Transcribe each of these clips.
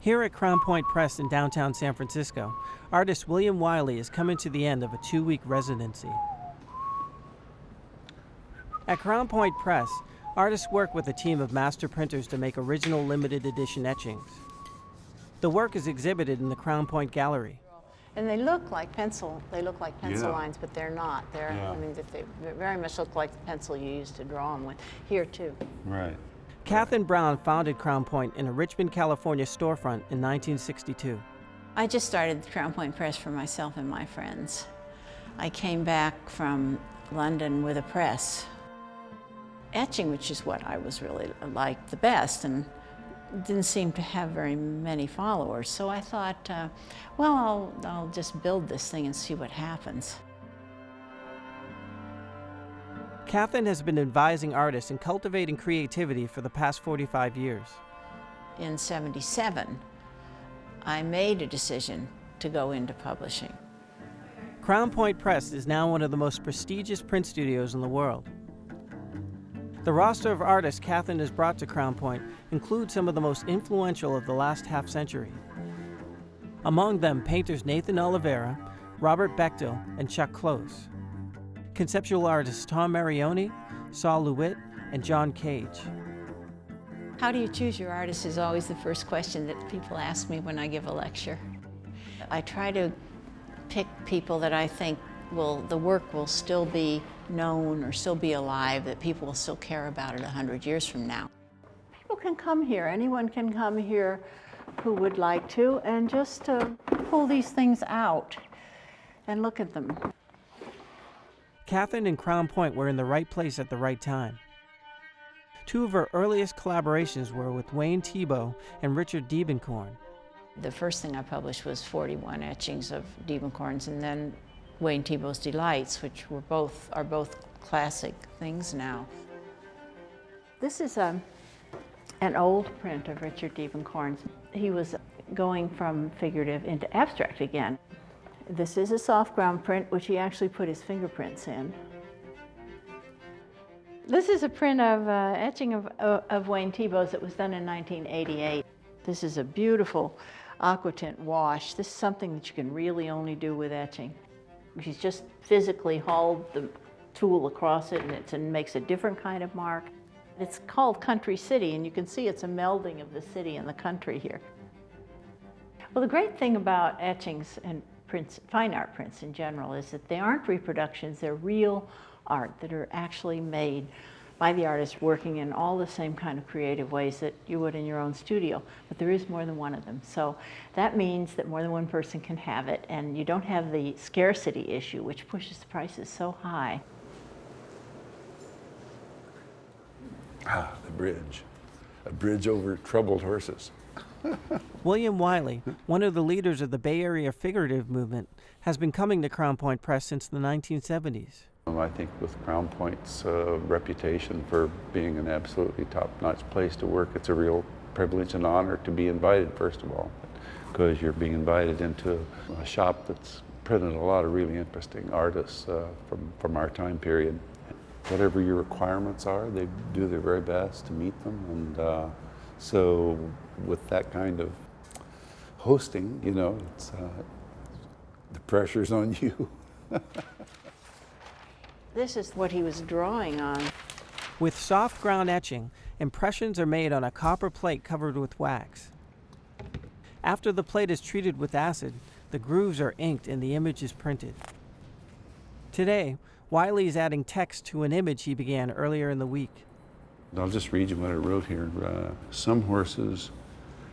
Here at Crown Point Press in downtown San Francisco, artist William Wiley is coming to the end of a 2-week residency. At Crown Point Press, artists work with a team of master printers to make original limited edition etchings. The work is exhibited in the Crown Point Gallery. And they look like pencil. They look like pencil lines, but they're not. They're, Yeah. I mean, they very much look like the pencil you used to draw them with. Here too. Right. Catherine Brown founded Crown Point in a Richmond, California storefront in 1962. I just started the Crown Point Press for myself and my friends. I came back from London with a press. Etching, which is what I was really liked the best, and didn't seem to have very many followers. So I thought, well, I'll just build this thing and see what happens. Catherine has been advising artists and cultivating creativity for the past 45 years. In '77, I made a decision to go into publishing. Crown Point Press is now one of the most prestigious print studios in the world. The roster of artists Catherine has brought to Crown Point includes some of the most influential of the last half-century. Among them, painters Nathan Oliveira, Robert Bechtel, and Chuck Close. Conceptual artists Tom Marioni, Saul Lewitt, and John Cage. How do you choose your artist is always the first question that people ask me when I give a lecture. I try to pick people that I think the work will still be known or still be alive, that people will still care about it 100 years from now. People can come here, anyone can come here who would like to, and just pull these things out and look at them. Catherine and Crown Point were in the right place at the right time. Two of her earliest collaborations were with Wayne Thiebaud and Richard Diebenkorn. The first thing I published was 41 etchings of Diebenkorn's, and then Wayne Thiebaud's Delights, which are both classic things now. This is an old print of Richard Diebenkorn's. He was going from figurative into abstract again. This is a soft ground print, which he actually put his fingerprints in. This is a print of etching of Wayne Thiebaud's that was done in 1988. This is a beautiful aquatint wash. This is something that you can really only do with etching. He's just physically hauled the tool across it, and it makes a different kind of mark. It's called Country City, and you can see it's a melding of the city and the country here. Well, the great thing about etchings and prints, fine art prints in general, is that they aren't reproductions, they're real art that are actually made by the artist working in all the same kind of creative ways that you would in your own studio, but there is more than one of them. So that means that more than one person can have it, and you don't have the scarcity issue, which pushes the prices so high. Ah, the bridge. A bridge over troubled horses. William Wiley, one of the leaders of the Bay Area figurative movement, has been coming to Crown Point Press since the 1970s. I think with Crown Point's reputation for being an absolutely top-notch place to work, it's a real privilege and honor to be invited, first of all, because you're being invited into a shop that's printed a lot of really interesting artists from our time period. Whatever your requirements are, they do their very best to meet them, and so with that kind of hosting, you know, it's, the pressure's on you. This is what he was drawing on. With soft ground etching, impressions are made on a copper plate covered with wax. After the plate is treated with acid, the grooves are inked and the image is printed. Today, Wiley is adding text to an image he began earlier in the week. I'll just read you what I wrote here. Some horses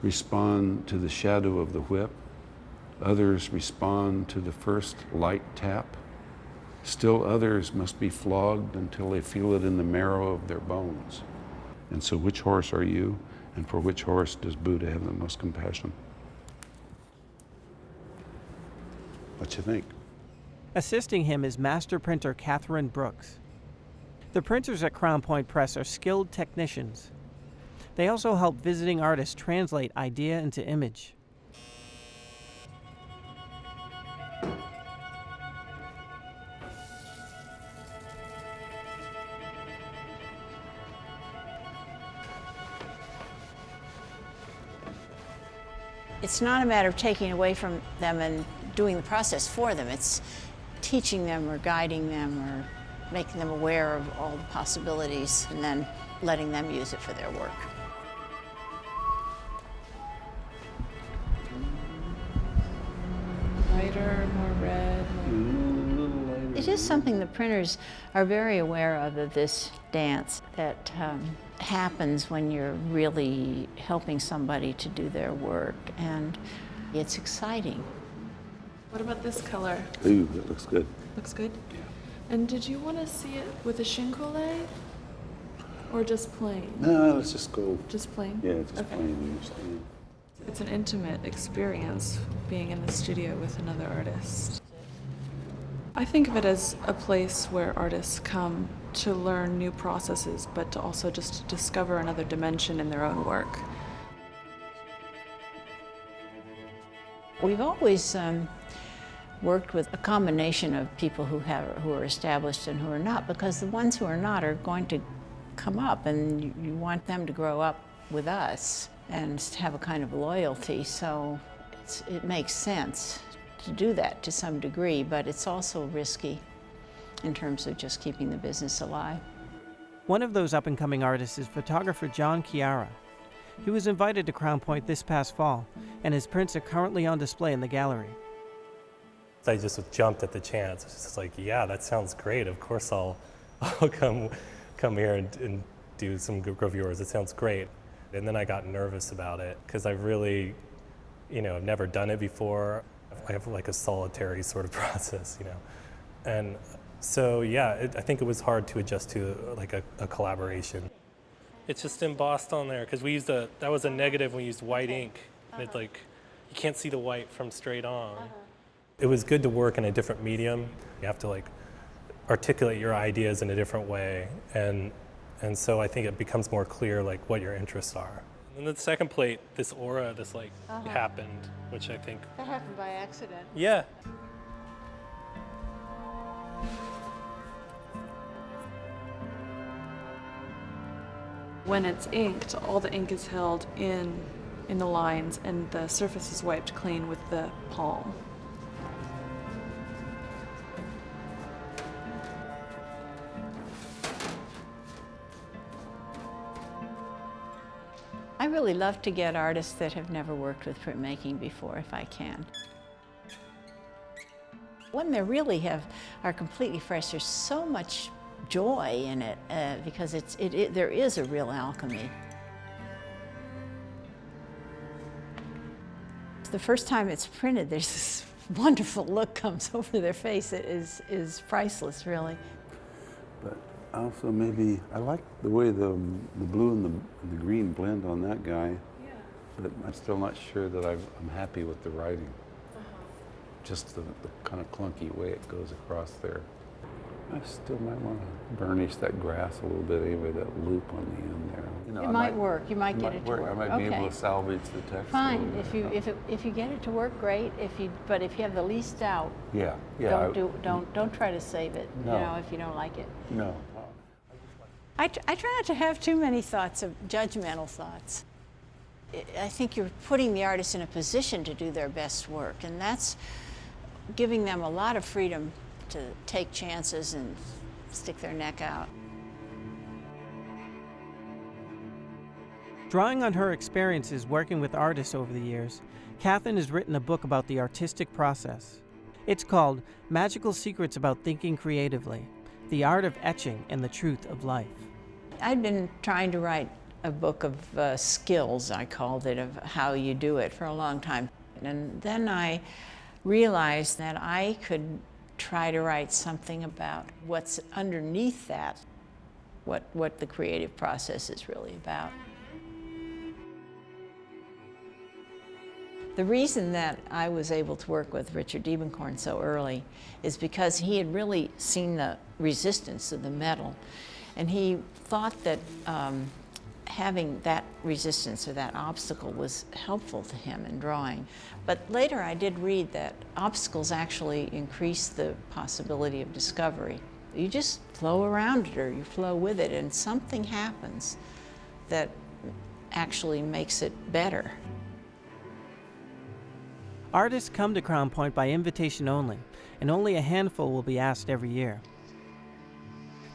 respond to the shadow of the whip. Others respond to the first light tap. Still others must be flogged until they feel it in the marrow of their bones. And so which horse are you, and for which horse does Buddha have the most compassion? What you think? Assisting him is master printer Catherine Brooks. The printers at Crown Point Press are skilled technicians. They also help visiting artists translate idea into image. It's not a matter of taking away from them and doing the process for them. It's teaching them or guiding them or making them aware of all the possibilities and then letting them use it for their work. Lighter, more red. It is something the printers are very aware of this dance that happens when you're really helping somebody to do their work, and it's exciting. What about this color? Ooh, that looks good. Looks good? Yeah. And did you want to see it with a chincolle or just plain? No, let's just go. Just plain? Yeah, just Okay. plain. Understand. It's an intimate experience being in the studio with another artist. I think of it as a place where artists come to learn new processes, but to also just discover another dimension in their own work. We've always worked with a combination of people who are established and who are not, because the ones who are not are going to come up, and you want them to grow up with us and have a kind of loyalty. So it makes sense to do that to some degree, but it's also risky in terms of just keeping the business alive. One of those up-and-coming artists is photographer John Chiara. He was invited to Crown Point this past fall, and his prints are currently on display in the gallery. I just jumped at the chance. It's just like, yeah, that sounds great. Of course I'll come here and do some gravures. It sounds great. And then I got nervous about it because I really, I've never done it before. I have like a solitary sort of process, And so, yeah, I think it was hard to adjust to like a collaboration. It's just embossed on there because we used that was a negative. We used white ink. And it's like, you can't see the white from straight on. It was good to work in a different medium. You have to like articulate your ideas in a different way. And so I think it becomes more clear like what your interests are. And then the second plate, this aura, happened, which I think... That happened by accident. Yeah. When it's inked, all the ink is held in the lines and the surface is wiped clean with the palm. I really love to get artists that have never worked with printmaking before, if I can. When they really are completely fresh, there's so much joy in it because there is a real alchemy. The first time it's printed, there's this wonderful look comes over their face. It is priceless, really. But also maybe, I like the way the blue and the green blend on that guy. Yeah. But I'm still not sure that I'm happy with the writing. Just the kind of clunky way it goes across there. I still might want to burnish that grass a little bit anyway, that loop on the end there. It might work. You might get it to work. I might be able to salvage the text. Fine. If you get it to work, great. But if you have the least doubt, Yeah. don't try to save it. No. If you don't like it. No. I try not to have too many thoughts of judgmental thoughts. I think you're putting the artist in a position to do their best work, and that's giving them a lot of freedom to take chances and stick their neck out. Drawing on her experiences working with artists over the years, Catherine has written a book about the artistic process. It's called Magical Secrets About Thinking Creatively: The Art of Etching and the Truth of Life. I'd been trying to write a book of skills, I called it, of how you do it for a long time. And then I realized that I could try to write something about what's underneath that, what the creative process is really about. The reason that I was able to work with Richard Diebenkorn so early is because he had really seen the resistance of the metal, and he thought that having that resistance or that obstacle was helpful to him in drawing. But later I did read that obstacles actually increase the possibility of discovery. You just flow around it or you flow with it, and something happens that actually makes it better. Artists come to Crown Point by invitation only, and only a handful will be asked every year.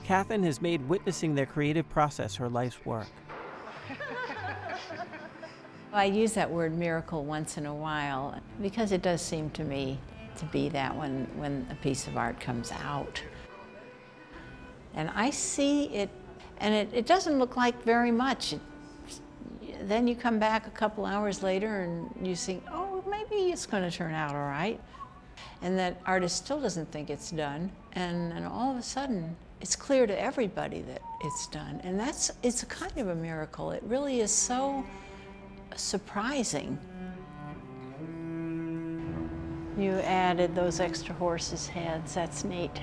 Catherine has made witnessing their creative process her life's work. I use that word miracle once in a while because it does seem to me to be that when a piece of art comes out. And I see it, and it doesn't look like very much. Then you come back a couple hours later and you think, oh, maybe it's going to turn out all right. And that artist still doesn't think it's done. And all of a sudden, it's clear to everybody that it's done. And it's a kind of a miracle. It really is so surprising. You added those extra horses' heads. That's neat.